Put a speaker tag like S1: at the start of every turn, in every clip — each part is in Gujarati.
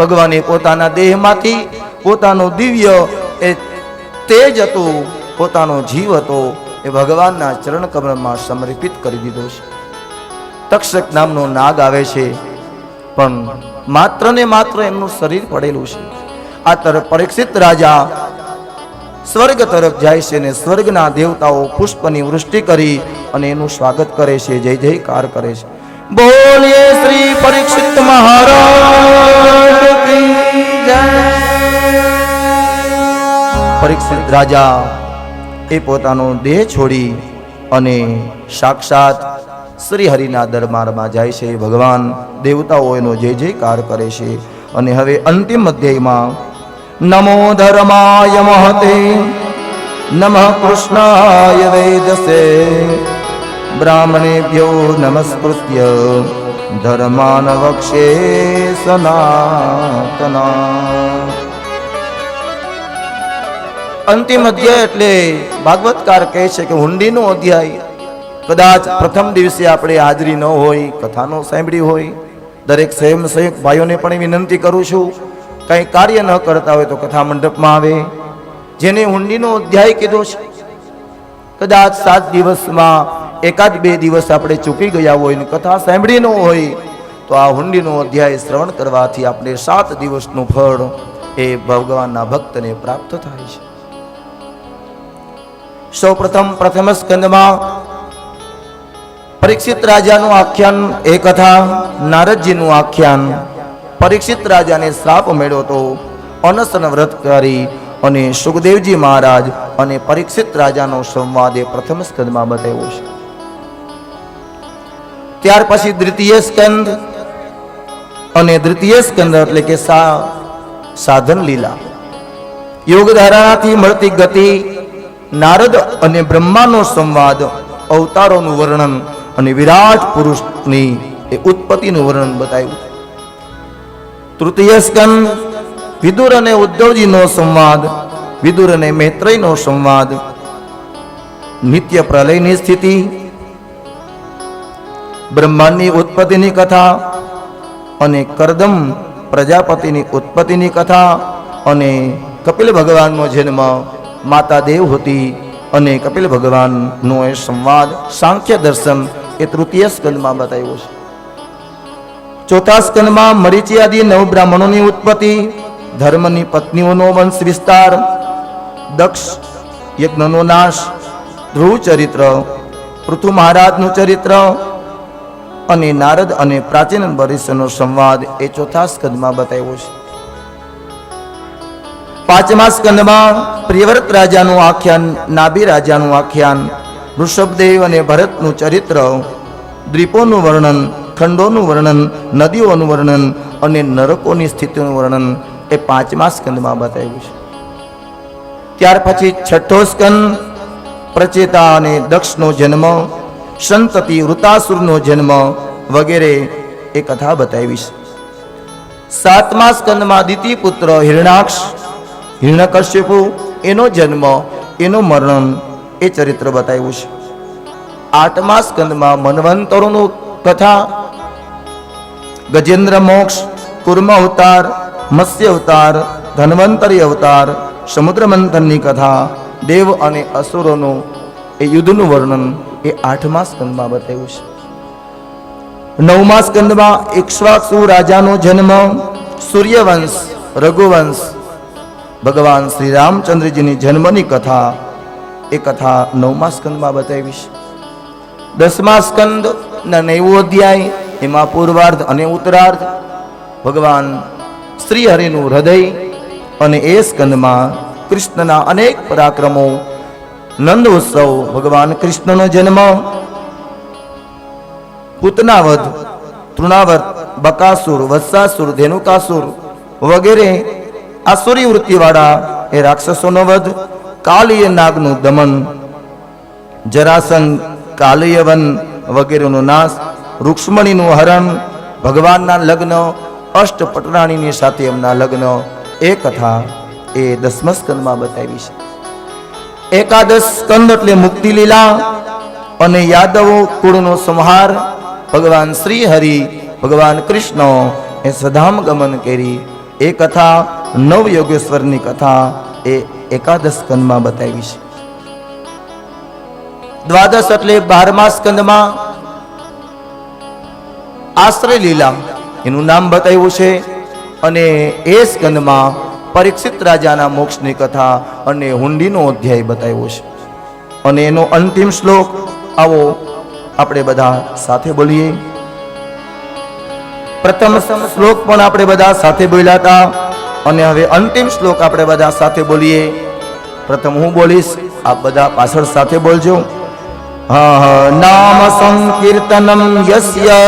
S1: ભગવાને પોતાના દેહમાંથી પોતાનું દિવ્ય એ તેજ હતું, પોતાનો જીવ હતો એ ભગવાનના ચરણ કમળમાં સમર્પિત કરી દીધો છે. તક્ષક નામનો નાગ આવે છે, પણ માત્ર ને માત્ર એમનું શરીર પડેલું છે. આ તરફ પરીક્ષિત રાજા સ્વર્ગ તરફ જાય છે અને સ્વર્ગના દેવતાઓ પુષ્પની વૃષ્ટિ કરી અને એનું સ્વાગત કરે છે, જય જયકાર કરે છે. બોલીએ શ્રી પરીક્ષિત મહારાજ કી જય. પરીક્ષિત રાજા એ પોતાનો દેહ છોડી અને સાક્ષાત શ્રી હરિના દરબારમાં જાય છે. ભગવાન દેવતાઓ એનો જય જયકાર કરે છે. અને હવે અંતિમ અધ્યાયમાં નમો ધર્માય મહતે નમઃ કૃષ્ણાય વેદસે બ્રાહ્મણેભ્યો નમસ્કૃત્ય ધર્માન વક્ષે સનાતના. અંતિમ અધ્યાય એટલે ભાગવતકાર કહે છે કે હુંડીનો અધ્યાય. કદાચ પ્રથમ દિવસે આપણે હાજરી ન હોય, કથાનો સાંભળી હોય, દરેક સ્વયંસેવક ભાઈઓને પણ વિનંતી કરું છું, કંઈ કાર્ય ન કરતા હોય તો કથા મંડપમાં આવે. જેને હુંડીનો અધ્યાય કીધો છે, કદાચ 7 દિવસમાં એકાદ 2 દિવસ આપણે ચૂકી ગયા હોય ને કથા સાંભળી ન હોય તો આ હુંડીનો અધ્યાય શ્રવણ કરવાથી આપણે 7 દિવસનું ફળ એ ભગવાનના ભક્તને પ્રાપ્ત થાય છે. સૌ પ્રથમ સ્કંદમાં પરીક્ષિત રાજાનું આખ્યાન, એ કથા નારદજીનું આખ્યાન. પરીક્ષિત રાજાને શ્રાપ મળ્યો તો અનશન વ્રત કરી અને સુખદેવજી મહારાજ અને પરીક્ષિત રાજાનો સંવાદ એ પ્રથમ સ્કંદમાં બતાવ્યો છે. ત્યાર પછી દ્વિતીય સ્કંદ, અને દ્વિતીય સ્કંદ એટલે કે સાધન લીલા, યોગ ધારણાથી મળતી ગતિ, નારદ અને બ્રહ્માનો સંવાદ, અવતારોનું વર્ણન અને વિરાટ પુરુષની એ ઉત્પત્તિનું વર્ણન બતાવ્યું. તૃતીય સ્કંદ વિદુર અને ઉદ્ધવજીનો સંવાદ, વિદુર અને મૈત્રેયનો સંવાદ, નિત્ય પ્રલયની સ્થિતિ, બ્રહ્માંડની ઉત્પત્તિની કથા અને કરદમ પ્રજાપતિની ઉત્પત્તિની કથા અને કપિલ ભગવાનનો જન્મ, માતા દેવહૂતિ અને કપિલ ભગવાનનો એ સંવાદ, સાંખ્ય દર્શન એ તૃતીય સ્કંદમાં બતાવ્યો છે. ચોથા સ્કંદમાં મરીચી આદિ 9 બ્રાહ્મણોની ઉત્પત્તિ, ધર્મની પત્નીઓનો વંશ વિસ્તાર, દક્ષ યજ્ઞનો નાશ, ધ્રુવ ચરિત્ર, પૃથુ મહારાજનું ચરિત્ર અને નારદ અને પ્રાચીન વરિષ્ઠનો સંવાદ એ ચોથા સ્કંદમાં બતાવ્યો છે. પાંચમા સ્કંદમાં પ્રિયવ્રત રાજાનું આખ્યાન, નાભી રાજાનું આખ્યાન, ઋષભદેવ અને ભરતનું ચરિત્ર, દ્વીપોનું વર્ણન, ખંડોનું વર્ણન, નદીઓનું વર્ણન અને નરકોની સ્થિતિનું વર્ણન એ પાંચમા સ્કંદમાં બતાવ્યું છે. ત્યાર પછી છઠ્ઠો સ્કંદ પ્રચેતા અને દક્ષનો જન્મ, સંતતિ વૃતાસુરનો જન્મ વગેરે એ કથા બતાવી છે. સાતમા સ્કંદમાં દિતિ પુત્ર હિરણાક્ષ, હિરણ્યકશ્યપુ એનો જન્મ, એનું મરણ એ ચરિત્ર બતાવ્યું છે. આઠમા સ્કંદમાં મન્વંતરોનું કથા, ગજેન્દ્ર મોક્ષ, કુર્મ અવતાર, મત્સ્ય અવતાર, ધન્વંતરી અવતાર, સમુદ્ર મંથનની કથા, દેવ અને અસુરોનું એ યુદ્ધનું વર્ણન એ આઠમા સ્કંદમાં બતાવ્યું છે. નવમા સ્કંદમાં ઇક્ષ્વાકુ રાજાનો જન્મ, સૂર્યવંશ, રઘુવંશ, ભગવાન શ્રી રામચંદ્રજીની જન્મની કથા એ કથા નવમા સ્કંદમાં બતાવી છે. દસમા સ્કંદ ના 9મો અધ્યાય, એમાં પૂર્વાર્ધ અને ઉત્તરાર્ધ, ભગવાન શ્રી હરિનું હૃદય, અને એ સ્કંદમાં કૃષ્ણના અનેક પરાક્રમો, નંદ ઉત્સવ, ભગવાન કૃષ્ણનો જન્મ, પૂતનાવધ, તૃણાવર્ત, બકાસુર, વત્સાસુર, ધેનુકાસુર વગેરે આસુરી વૃત્તિવાળા એ રાક્ષસોનો વધ, કાલિય નાગનું દમન, જરાસંઘ, કાલિયવન વગેરેનો નાશ, રૂક્ષ્મણીનું હરણ, ભગવાનના લગ્ન, અષ્ટપટરાણીની સાથે એમના લગ્ન એ કથા એ 10મા સ્કંદમાં બતાવી છે. એકાદશ સ્કંદ એટલે મુક્તિ લીલા અને યાદવો કુળનો સંહાર, ભગવાન શ્રી હરિ, ભગવાન કૃષ્ણ એ સધામ ગમન કરી એ કથા નવ યોગેશ્વરની કથા એ એકાદશ સ્કંદમાં બતાવી છે. દ્વાદશ એટલે 12મા સ્કંદમાં આશ્રય લીલા એનું નામ બતાવ્યું છે, અને એ સ્કંદમાં પરીક્ષિત રાજાના મોક્ષની કથા અને હુંડીનો અધ્યાય બતાવ્યો છે. અને એનો અંતિમ શ્લોક આવો આપણે બધા સાથે બોલીએ. પ્રથમ શ્લોક પણ આપણે બધા સાથે બોલ્યા હતા, અને હવે અંતિમ શ્લોક આપણે બધા સાથે બોલીએ. પ્રથમ હું બોલીશ, આપ બધા પાછળ સાથે બોલજો. નામ સંકીર્તનમ યસ્ય,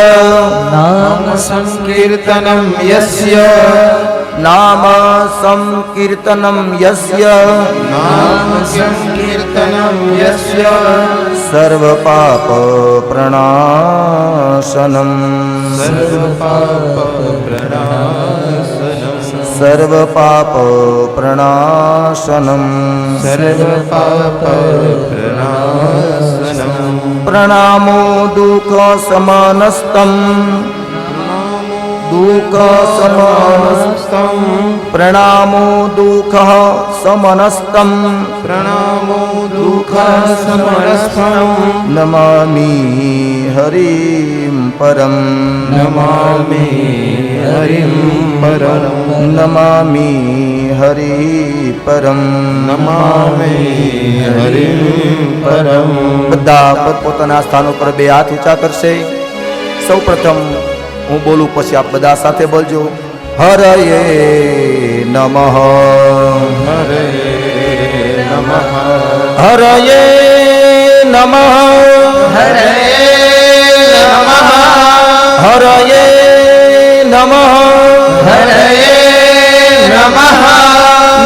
S2: નામ સંકીર્તનમ યસ્ય,
S1: નામ સંકીર્તનમ યસ્ય,
S2: નામ સંકીર્તનમ યસ્ય,
S1: સર્વ પાપ પ્રણાશનમ,
S2: સર્વ પાપ પ્રણાશનમ,
S1: સર્વ પાપ પ્રણાશનમ,
S2: સર્વ પાપ પ્રણાશનમ,
S1: પ્રણામો દુઃખ સમાનસ્તમ, દુઃખ સમાનસ્તમ, પ્રણામો દુઃખ સમનસ્તમ,
S2: પ્રણામો દુઃખ સમરસ્થમ,
S1: નમામિ હરિમ પરમ,
S2: નમામિ હરિમ પરમ,
S1: નમામિ હરિ પરમ,
S2: નમામિ હરિમ પરમ.
S1: બધા પોતપોતાના સ્થાન ઉપર બે હાથ ઊંચા કરશે. સૌ પ્રથમ હું બોલું, પછી આપ બધા સાથે બોલજો. હરયે નમઃ,
S2: હરે નમઃ,
S1: હરયે નમઃ,
S2: હરે નમઃ,
S1: હરયે નમઃ,
S2: હરે નમઃ,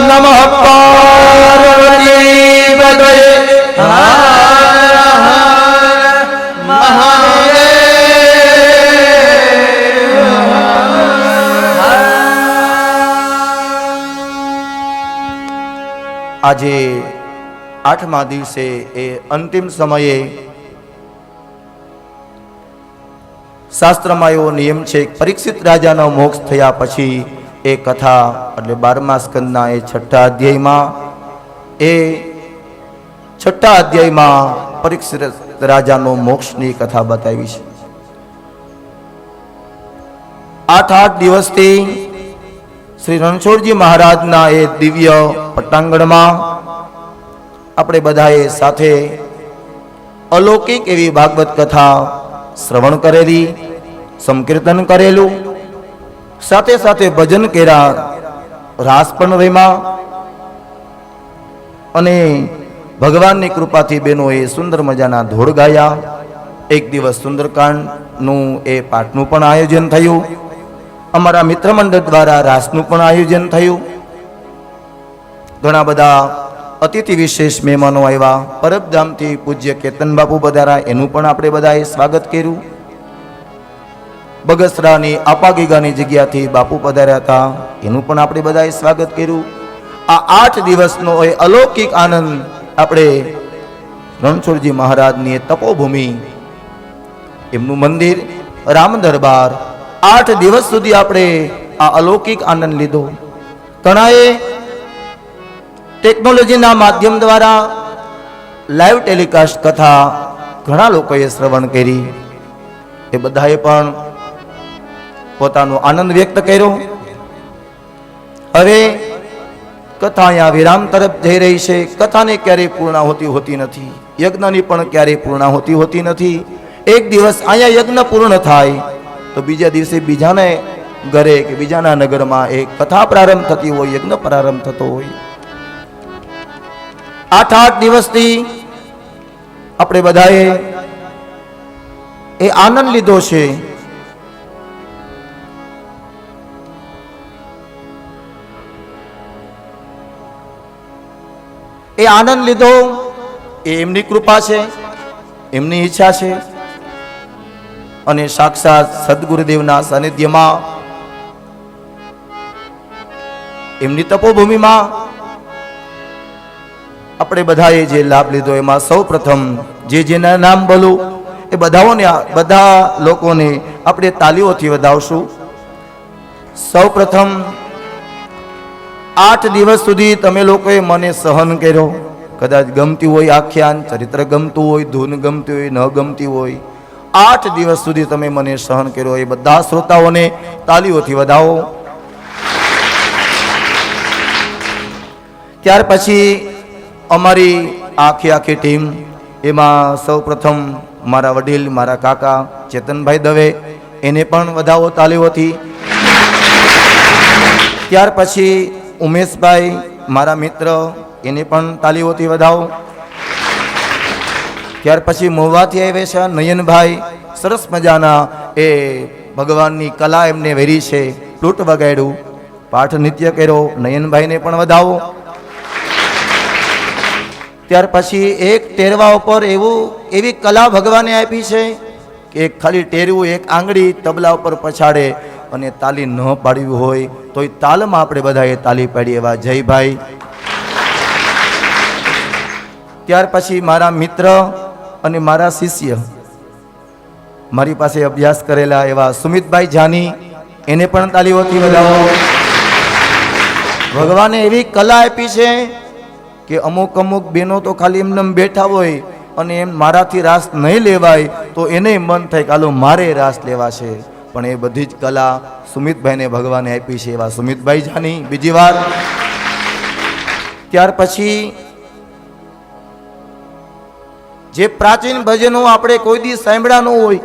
S1: નમઃ પાર્વતી પતયે. આજે 8મા દિવસે એ અંતિમ સમયે શાસ્ત્રમાં એવો નિયમ છે, પરીક્ષિત રાજાનો મોક્ષ થયા પછી એ કથા એટલે 12મા સ્કંદના એ 6ઠા અધ્યાયમાં પરીક્ષિત રાજાનો મોક્ષની કથા બતાવી છે. 8 દિવસથી શ્રી રણછોડજી મહારાજના એ દિવ્ય પટાંગણમાં આપણે બધાએ સાથે અલૌકિક એવી ભાગવત કથા શ્રવણ કરેલી, સંકીર્તન કરેલું, સાથે સાથે ભજન કર્યા, રાસ પણ રમ્યા, અને ભગવાનની કૃપાથી બહેનોએ સુંદર મજાના ધોળ ગાયા. એક દિવસ સુંદરકાંડનું એ પાઠનું પણ આયોજન થયું. અમારા મિત્ર મંડળ દ્વારા રાસનું પણ આયોજન થયું. ઘણા બધા અતિથિ વિશેષ મહેમાનો આવ્યા. પરબધામથી પૂજ્ય કેતન બાપુ પધાર્યા, એનું પણ આપણે બધાએ સ્વાગત કર્યું. બગસરાની આપાગીગાની જગ્યાથી બાપુ પધાર્યા હતા, એનું પણ આપણે બધાએ સ્વાગત કર્યું. આ 8 દિવસનો એ અલૌકિક આનંદ આપણે રણછોડજી મહારાજની એ તપોભૂમિ, એમનું મંદિર, રામ દરબાર, 8 દિવસ સુધી આપણે આ અલૌકિક આનંદ લીધો. ઘણાએ ટેકનોલોજીના માધ્યમ દ્વારા લાઈવ ટેલિકાસ્ટ કથા ઘણા લોકોએ શ્રવણ કરી. એ બધાએ પણ પોતાનો આનંદ વ્યક્ત કર્યો. હવે કથા અહીંયા વિરામ તરફ જઈ રહી છે. કથાને ક્યારેય પૂર્ણાહુતિ હોતી નથી, યજ્ઞની પણ ક્યારેય પૂર્ણાહુતિ હોતી નથી. એક દિવસ અહીંયા યજ્ઞ પૂર્ણ થાય તો બીજા દિવસે બીજાને ઘરે કે બીજાના નગરમાં એ કથા પ્રારંભ થતી હોય, યજ્ઞ પ્રારંભ થતો હોય. 8 દિવસથી આપણે બધાએ એ આનંદ લીધો છે. એ આનંદ લીધો એ એમની કૃપા છે, એમની ઈચ્છા છે. અને સાક્ષાત સદગુરુદેવના સાનિધ્યમાં, એમની તપોભૂમિમાં આપણે બધાએ જે લાભ લીધો એમાં સૌ પ્રથમ જેના નામ બોલું એ બધા લોકોને આપણે તાલીઓથી વધાવશું. સૌ પ્રથમ 8 દિવસ સુધી તમે લોકોએ મને સહન કર્યો. કદાચ ગમતી હોય આખ્યાન, ચરિત્ર ગમતું હોય, ધૂન ગમતી હોય, ન ગમતી હોય, 8 દિવસ સુધી તમે મને સહન કર્યો. એ બધા શ્રોતાઓને તાલીઓથી વધાવો. ત્યાર પછી અમારી આખી ટીમ, એમાં સૌ પ્રથમ મારા વડીલ, મારા કાકા ચેતનભાઈ દવે, એને પણ વધાવો તાલીઓથી. ત્યાર પછી ઉમેશભાઈ, મારા મિત્ર, એને પણ તાલીઓથી વધાવો. ત્યાર પછી મોવાથી આવ્યા છે નયનભાઈ, સરસ મજાના એ ભગવાનની કલા એમને વેરી છે, ફ્લૂટ વગાડ્યું, પાઠ નૃત્ય કર્યો, નયનભાઈને પણ વધાવો. ત્યાર પછી એક ટેરવા ઉપર એવી કલા ભગવાને આપી છે કે એક ખાલી ટેરવું, એક આંગળી તબલા ઉપર પછાડે અને તાલી ન પાડવી હોય તો એ તાલમાં આપણે બધાએ તાલી પાડી, એવા જયભાઈ. ત્યાર પછી મારા મિત્ર અને મારા શિષ્ય, મારી પાસે અભ્યાસ કરેલા એવા સુમિતભાઈ જાની, એને પણ તાલીઓથી વધાવો. ભગવાને એવી કલા આપી છે કે અમુક બહેનો તો ખાલી એમને બેઠા હોય અને એમ મારાથી રાસ નહીં લેવાય તો એને મન થાય કે હાલો મારે રાસ લેવા છે, પણ એ બધી જ કલા સુમિતભાઈને ભગવાને આપી છે, એવા સુમિતભાઈ જાની બીજી વાર. ત્યાર પછી જે પ્રાચીન ભજનો આપણે કોઈ દી સાંભળ્યા ન હોય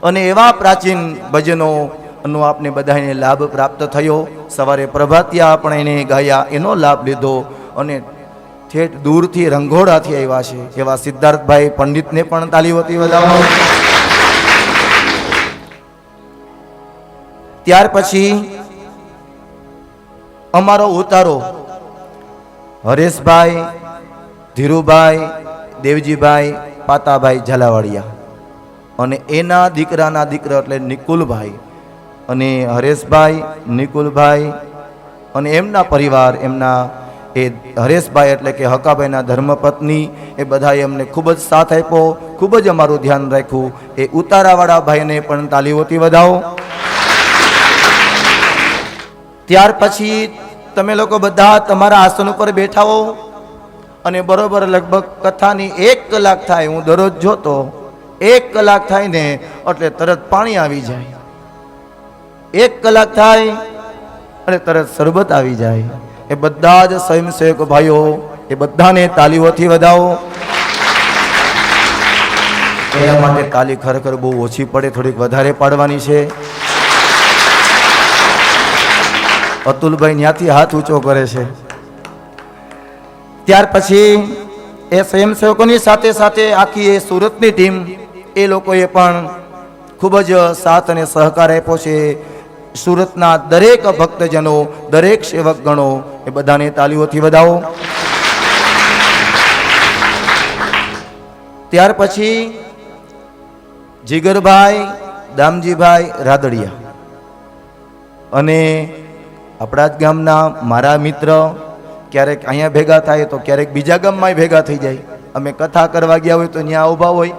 S1: અને એવા પ્રાચીન ભજનોનો આપણે બધાને લાભ પ્રાપ્ત થયો. સવારે પ્રભાતિયા આપણે એને ગાયા, એનો લાભ લીધો અને ઠેઠ દૂરથી રંઘોડાથી આવ્યા છે એવા સિદ્ધાર્થભાઈ પંડિતને પણ તાલીઓથી વધાવો. ત્યાર પછી અમારો ઉતારો હરેશભાઈ, ધીરુભાઈ, દેવજીભાઈ, પાતાભાઈ ઝાલાવાડિયા અને એના દીકરાના દીકરા એટલે નિકુલભાઈ અને હરેશભાઈ, નિકુલભાઈ અને એમના પરિવાર, એમના એ હરેશભાઈ એટલે કે હકાભાઈના ધર્મપત્ની, એ બધાએ અમને ખૂબ જ સાથ આપ્યો, ખૂબ જ અમારું ધ્યાન રાખ્યું. એ ઉતારાવાળા ભાઈને પણ તાલીઓથી વધાવો. ત્યાર પછી તમે લોકો બધા તમારા આસન ઉપર બેઠા હો અને બરોબર લગભગ કથાની 1 કલાક થાય, હું દરરોજ જોતો 1 કલાક થાય ને એટલે તરત પાણી આવી જાય, 1 કલાક થાય અને તરત શરબત આવી જાય. એ બધા જ સ્વયંસેવક ભાઈઓ, એ બધાને તાલીઓથી વધાવો. એના માટે તાલી ખરેખર બહુ ઓછી પડે, થોડીક વધારે પાડવાની છે. અતુલભાઈ ત્યાંથી હાથ ઊંચો કરે છે. ત્યાર પછી એ સ્વયંસેવકોની સાથે સાથે આખી એ સુરતની ટીમ, એ લોકોએ પણ ખૂબ જ સાથ અને સહકાર આપ્યો છે. સુરતના દરેક ભક્તજનો, દરેક સેવકગણો, એ બધાને તાલીઓથી વધાવો. ત્યાર પછી જીગરભાઈ, દામજીભાઈ રાદડિયા અને આપણા જ ગામના મારા મિત્ર, ક્યારેક અહીંયા ભેગા થાય તો ક્યારેક બીજા ગામમાં ભેગા થઈ જાય. અમે કથા કરવા ગયા હોય તો ત્યાં ઊભા હોય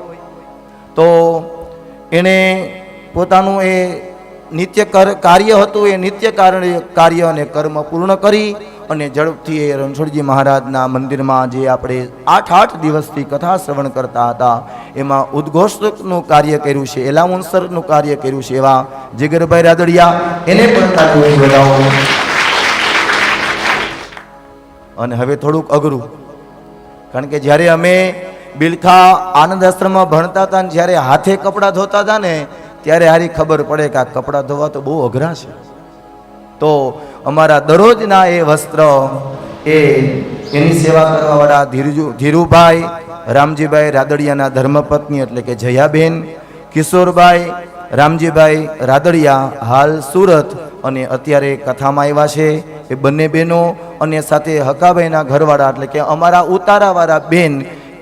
S1: તો એને પોતાનું એ નિત્ય કાર્ય હતું, એ નિત્ય કાર્ય અને કર્મ પૂર્ણ કરી અને ઝડપથી એ રણછોડજી મહારાજના મંદિરમાં જે આપણે 8 દિવસથી કથા શ્રવણ કરતા હતા એમાં ઉદ્ઘોષકનું કાર્ય કર્યું છે, એલાઉન્સરનું કાર્ય કર્યું છે, એવા જીગરભાઈ રાદડિયા, એને પણ તાલીઓ વધાવો. અને હવે થોડુંક અઘરું, કારણ કે જ્યારે અમે બિલખા આનંદ આશ્રમમાં ભણતા હતા ને જ્યારે હાથે કપડાં ધોતા હતા ને ત્યારે હારી ખબર પડે કે આ કપડાં ધોવા તો બહુ અઘરા છે. તો અમારા દરરોજના એ વસ્ત્ર એની સેવા કરવાવાળા ધીરુભાઈ, રામજીભાઈ રાદડિયાના ધર્મપત્ની એટલે કે જયાબેન, કિશોરભાઈ, રામજીભાઈ રાદડિયા હાલ સુરત અને અત્યારે કથામાં આવ્યા છે. એ બંને બહેનો અને સાથે હકાભાઈના ઘરવાળા એટલે કે અમારા ઉતારાવાળા બેન,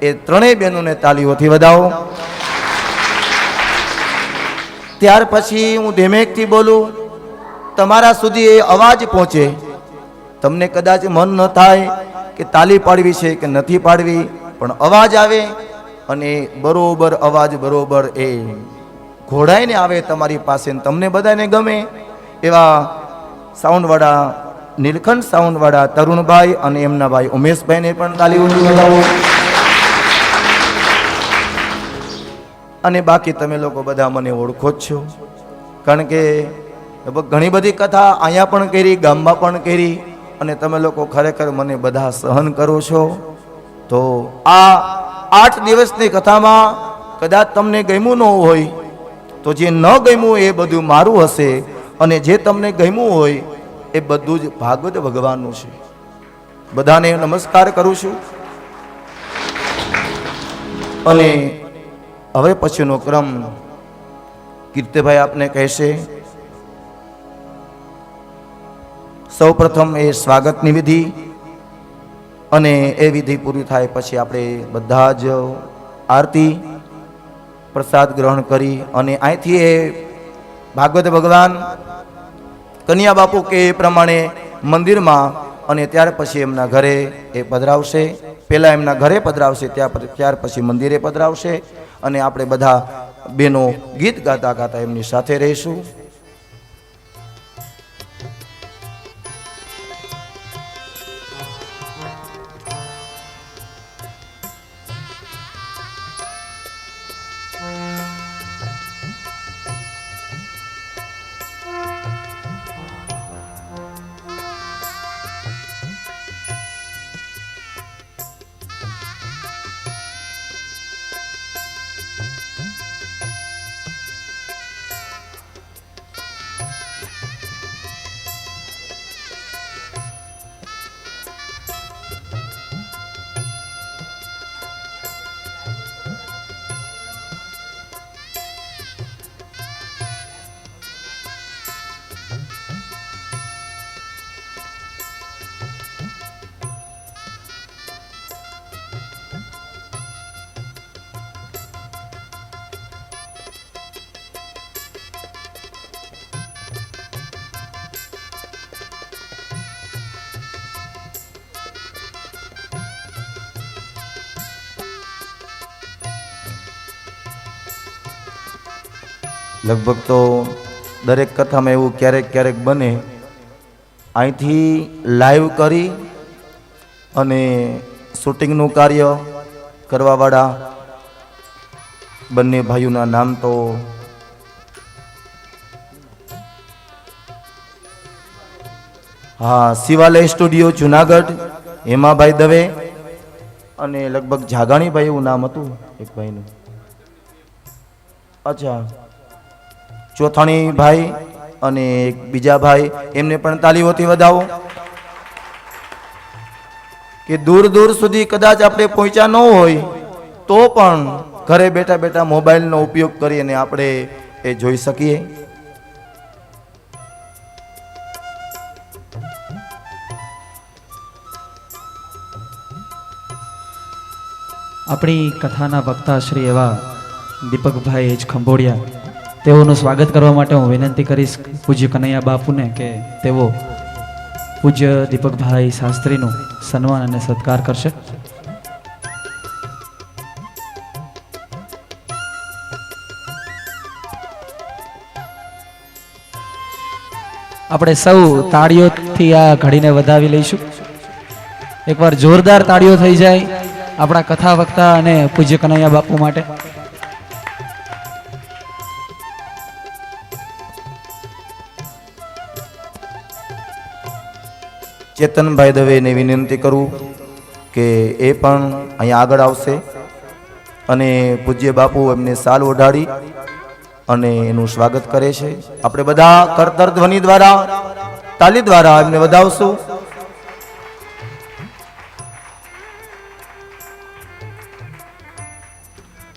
S1: એ ત્રણેય બહેનોને તાલીઓથી વધાવો. ત્યાર પછી હું ધીમેકથી બોલું, તમારા સુધી એ અવાજ પહોંચે. તમને કદાચ મન ન થાય કે તાલી પાડવી છે કે નથી પાડવી, પણ અવાજ આવે અને બરોબર અવાજ બરોબર એ ઘોડાઈને આવે તમારી પાસે, તમને બધાને ગમે એવા સાઉન્ડવાળા નીલકંઠ સાઉન્ડવાળા તરુણભાઈ અને એમના ભાઈ ઉમેશભાઈને પણ તાલીઓથી વધાવો. અને બાકી તમે લોકો બધા મને ઓળખો જ છો, કારણ કે ઘણી બધી કથા અહીંયા પણ કરી, ગામમાં પણ કરી, અને તમે લોકો ખરેખર મને બધા સહન કરો છો. તો આ 8 દિવસની કથામાં કદાચ તમને ગમ્યું ન હોય તો જે ન ગમ્યું એ બધું મારું હશે, અને જે તમને ગમ્યું હોય એ બધું જ ભાગવત ભગવાનનું છે. બધાને નમસ્કાર કરું છું. અને હવે પછીનો ક્રમ કીર્તિભાઈ આપને કહેશે. સૌ પ્રથમ એ સ્વાગતની વિધિ, અને એ વિધિ પૂરી થાય પછી આપણે બધા જ આરતી પ્રસાદ ગ્રહણ કરી અને અહીંથી એ ભાગવત ભગવાન કન્યા બાપુ કે એ પ્રમાણે મંદિરમાં, અને ત્યાર પછી એમના ઘરે એ પધરાવશે. પહેલાં એમના ઘરે પધરાવશે, ત્યાર પછી મંદિરે પધરાવશે, અને આપણે બધા બહેનો ગીત ગાતા ગાતા એમની સાથે રહીશું. લગભગ તો દરેક કથામાં એવું ક્યારેક ક્યારેક બને, અહીંથી લાઈવ કરી અને શૂટિંગનું કાર્ય કરવાવાળા બંને ભાઈઓના નામ તો હા, શિવાલય સ્ટુડિયો જુનાગઢ, હેમાભાઈ દવે, અને લગભગ જાગાણીભાઈ એવું નામ હતું એક ભાઈનું. અચ્છા, ચોથાણી ભાઈ અને એક બીજા ભાઈ, એમને પણ તાલીઓથી વધાવો. કે દૂર દૂર સુધી કદાચ આપણે પહોંચ્યા ન હોય તો પણ ઘરે બેઠા બેઠા મોબાઈલનો ઉપયોગ કરીને આપણે એ જોઈ શકીએ.
S3: આપણી કથાના વક્તા શ્રી એવા દીપકભાઈ એચ ખંભોડિયા, તેઓનું સ્વાગત કરવા માટે હું વિનંતી કરીશ પૂજ્ય કનૈયા બાપુને કે તેઓ પૂજ્ય દીપકભાઈ શાસ્ત્રીનું સન્માન અને સત્કાર કરશે. આપણે સૌ તાળીઓથી આ ઘડીને વધાવી લઈશું. એકવાર જોરદાર તાળીઓ થઈ જાય આપણા કથા વક્તા અને પૂજ્ય કનૈયા બાપુ માટે.
S1: ચેતનભાઈ દવેને વિનંતી કરું કે એ પણ અહીંયા આગળ આવશે અને પૂજ્ય બાપુ એમને સાલ ઓઢાડી અને એનું સ્વાગત કરે છે. આપણે બધા કરતર ધ્વનિ દ્વારા, તાલી દ્વારા એમને વધાવશું.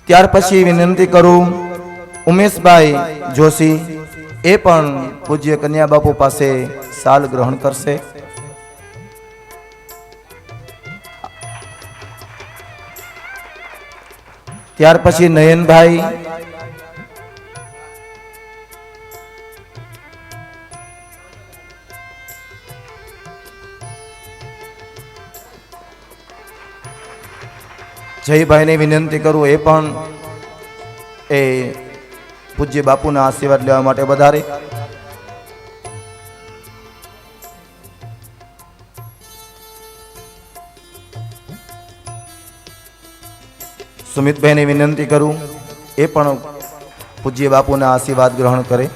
S1: ત્યાર પછી વિનંતી કરું ઉમેશભાઈ જોશી, એ પણ પૂજ્ય કન્યા બાપુ પાસે સાલ ગ્રહણ કરશે. ત્યાર પછી નયનભાઈ, જયભાઈને વિનંતી કરું એ પણ એ પૂજ્ય બાપુના આશીર્વાદ લેવા માટે વધારે. સુમિતભાઈને વિનંતી કરું એ પણ પૂજ્ય બાપુના આશીર્વાદ ગ્રહણ કરે.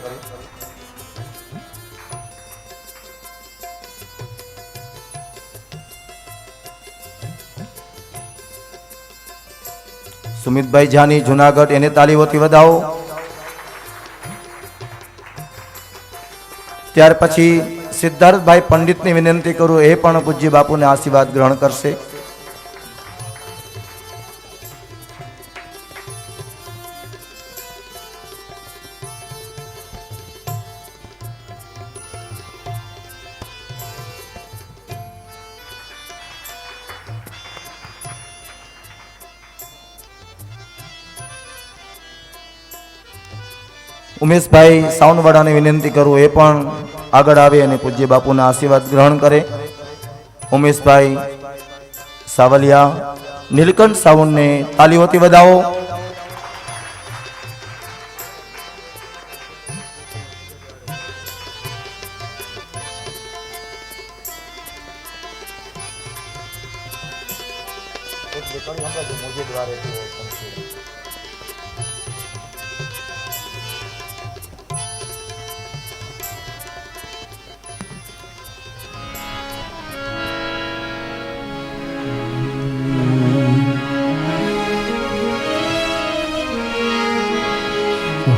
S1: સુમિતભાઈ જાની જુનાગઢ, એને તાલીઓથી વધાવો. ત્યાર પછી સિદ્ધાર્થભાઈ પંડિતની વિનંતી કરું એ પણ પૂજ્ય બાપુને આશીર્વાદ ગ્રહણ કરશે. ઉમેશભાઈ સાઉન્ડવાળાને વિનંતી કરું એ પણ આગળ આવે અને પૂજ્ય બાપુના આશીર્વાદ ગ્રહણ કરે. ઉમેશભાઈ સાવલિયા, નીલકંઠ સાઉન્ડને તાલીઓથી વધાવો.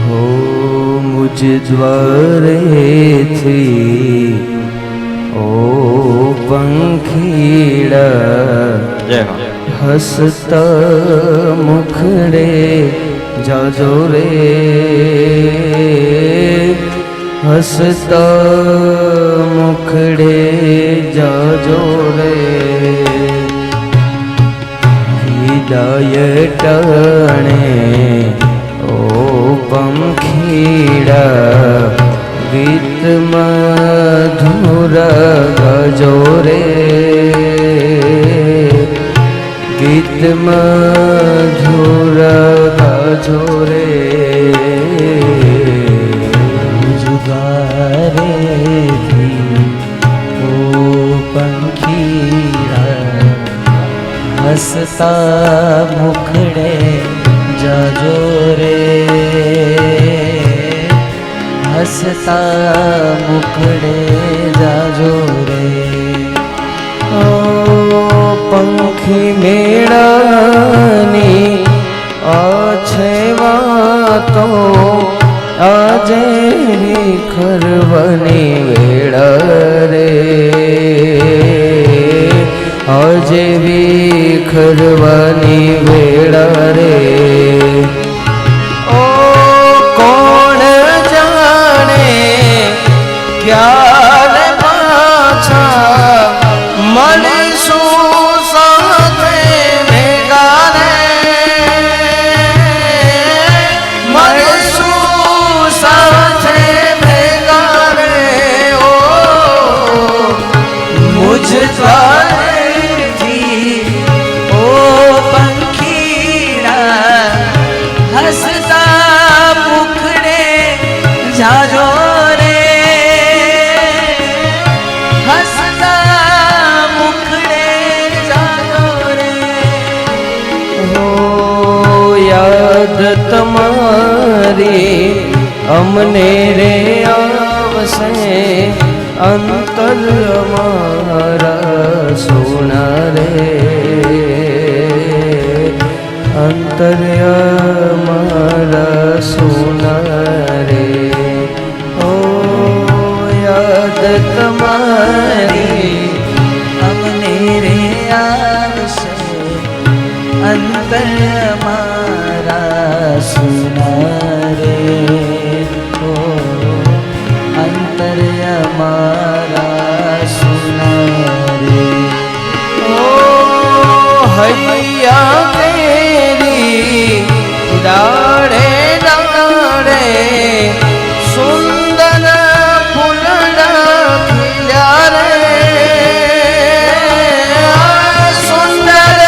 S2: हो मुझ द्वारेથી ओ पंखीड़ा हसता मुखड़े जाजो रे, हसता मुखड़े जाजो रे. हिदायत टाणे ओ पंखीड़ा गीत मधुर गजो रे, गीत मधुर गजो रे. जुगारे थी ओ पंखीड़ा हसता मुखड़े जाजो रे, हसता मुखड़े जाजो रे. ओ पंखी मेळानी आछे वातो आजे खरवनी वेळा रे, आजे खरवनी वेळा रे. ओ कोण जाने क्यारे पाछा मळीशुं साथे भेगा रे, मळीशुं साथे भेगा रे. ओ मुझ द्वारेथी ओ पंखीड़ा हसता मुखड़े जाजो रे, हसता मुखड़े जाजो रे. हो याद तमारी अमने रे आवसे अंतर अमारा सोना रे, अंतर अमारा सोना रे. ओ याद तमारी अमने रे आवसे अंतर अमारा सोना रे. ओ अंतर अमारा सोना रे. ओ हैया तेरी डाढ़े डाढ़े सुंदर फूलड़ा खिला रे, सुंदर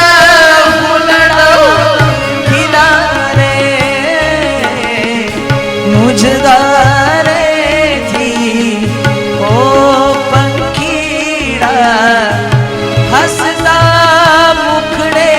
S2: फूलड़ा खिला रे. मुझदारे थी ओ पंखीड़ा हसता मुखड़े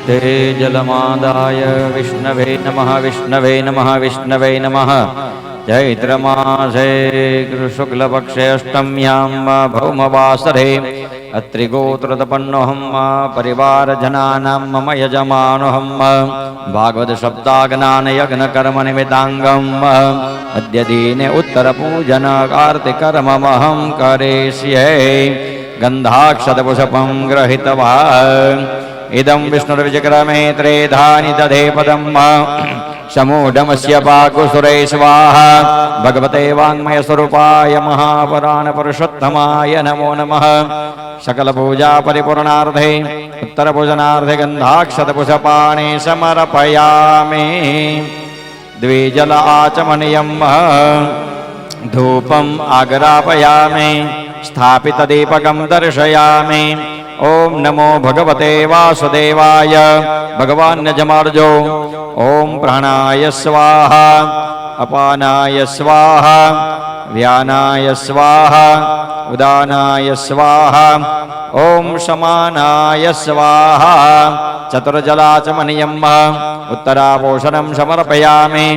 S4: ते जलमादाय विष्णवे नमः विष्णवे नमः विष्णवे नमः चैत्रमासे शुक्लपक्षे अष्टम्यां भौमवासरे अत्रिगोत्रतपन्नोऽहं परिवारजनानां मम यजमानोऽहं भागवतशब्दाज्ञानयज्ञकर्मनिमिताङ्गम् अद्य दीने उत्तरपूजन कार्तिकर्ममहं करिष्ये गन्धाक्षतपुष्पं गृहीतवान् इदं विष्णुर्विजक्रमे त्रेधानि दधे पदं समूढमस्य पाकुसुरे स्वाहा भगवते वाङ्मयस्वरूपाय महापुराणपुरुषोत्तमाय नमो नमः सकलपूजा परिपूर्णार्थे उत्तरपूजनार्थे गन्धाक्षतपुष्पाणि समर्पयामि द्विजल आचमनीयं धूपम् आग्रापयामि स्थापितदीपकं दर्शयामि ओम नमो भगवते वासुदेवाय भगवान् जमार्जो ओम प्राणाय स्वाहा अपानाय स्वाहा व्यानाय स्वाहा उदानाय स्वाहा ओम समानाय स्वाहा चतुर्जलाचमनीयं उत्तरापोषणं समर्पयामि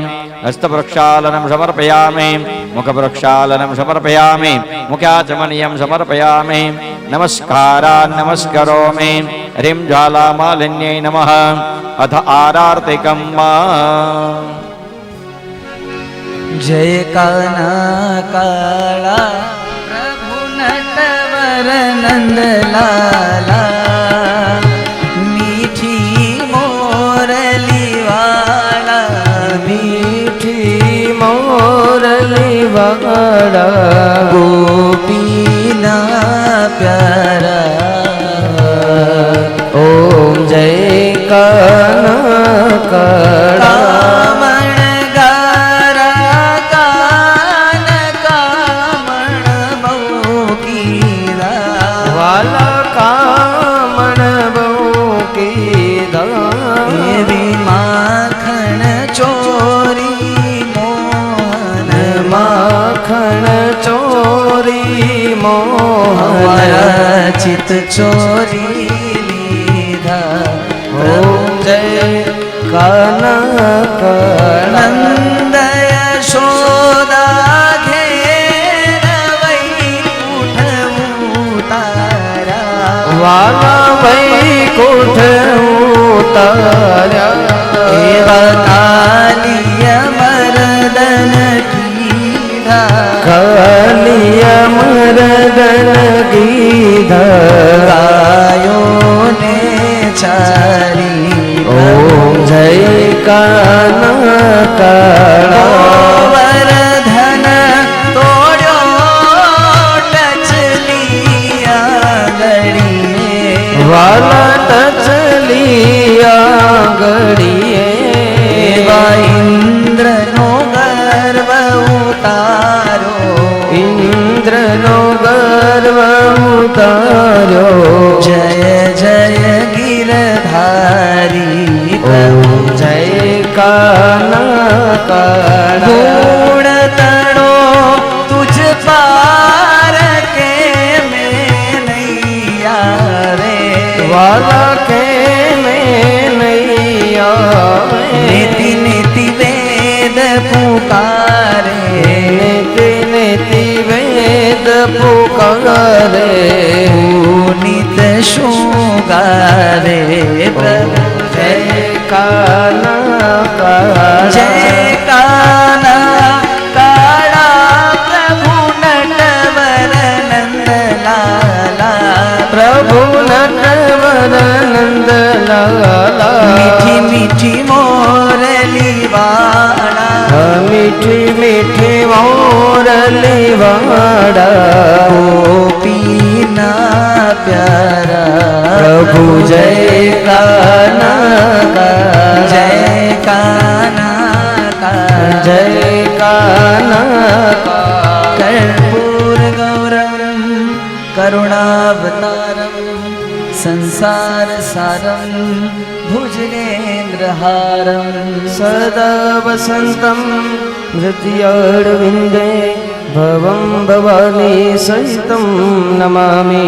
S4: हस्तप्रक्षालनं समर्पयामि मुखप्रक्षालनं समर्पयामि मुख्याचमनीयं समर्पयामि नमस्कारान् नमस्करोमि ह्रीं ज्वालामालिन्यै नमः अथ आरार्तिकम्
S2: जय काना काला प्रभु नटवर नंद लाला मीठी मोरली वाला मीठी मोरली वाला गोपीना प्यारा ओम जय काना काला चित चोरी लीधा ओम जय काना नंद यशोदा घेर वैकुंठ उतारा वाला वैकुंठ उतारा कालिय मर्दन कीधा कालिय मर्दन गीधा गायो ने चारी ओम जय काना काला गोवर्धन तोड़ो टच लिया गड़िए वाला टच लिया गड़िए इंद्र नो गर्व उतारो इंद्र नो गर्व उतारो जय जय गिरधारी प्रभु जय काना काला गुण तड़ो तुझ पार के में नहीं आवे वाला के में नहीं आवे नीति नीति वेद पुकारे नीति नीति वेद पुकारे नित शृंगारे प्रभु जय काना काला जय काना काला प्रभु नटवर नंद लाला प्रभु नटवर नंद लाला मीठी मीठी मोरली वाला मीठी मीठी मोरली वाला गोपीना प्यारा प्रभु जय काना जय काना जय काना कर्पूर गौरम करुणावतारम संसार सारम भुजगेन्द्रहारं सदा वसन्तं हृदयारविन्दे भवं भवानी सहितं नमामि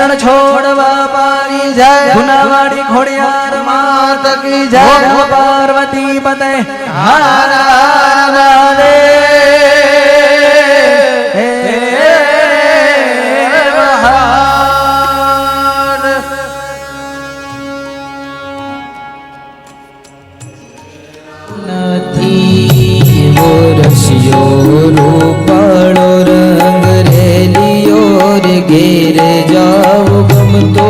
S2: રણ છોડવા પારી જય ગુનાવાડી ખોડિયાર માત કી જય પાર્વતી પતે હારા દે
S5: રસિયો રૂપાળો રંગ રેલિયો રે ઘેર જાવ ગમતો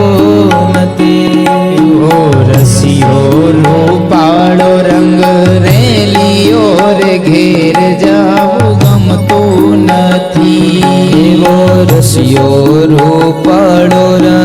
S5: નથી ઓ રસિયો રૂપાળો રંગ રેલિયો રે ઘેર જાવ ગમતો નથી ઓ રસિયો રૂપાળો રંગ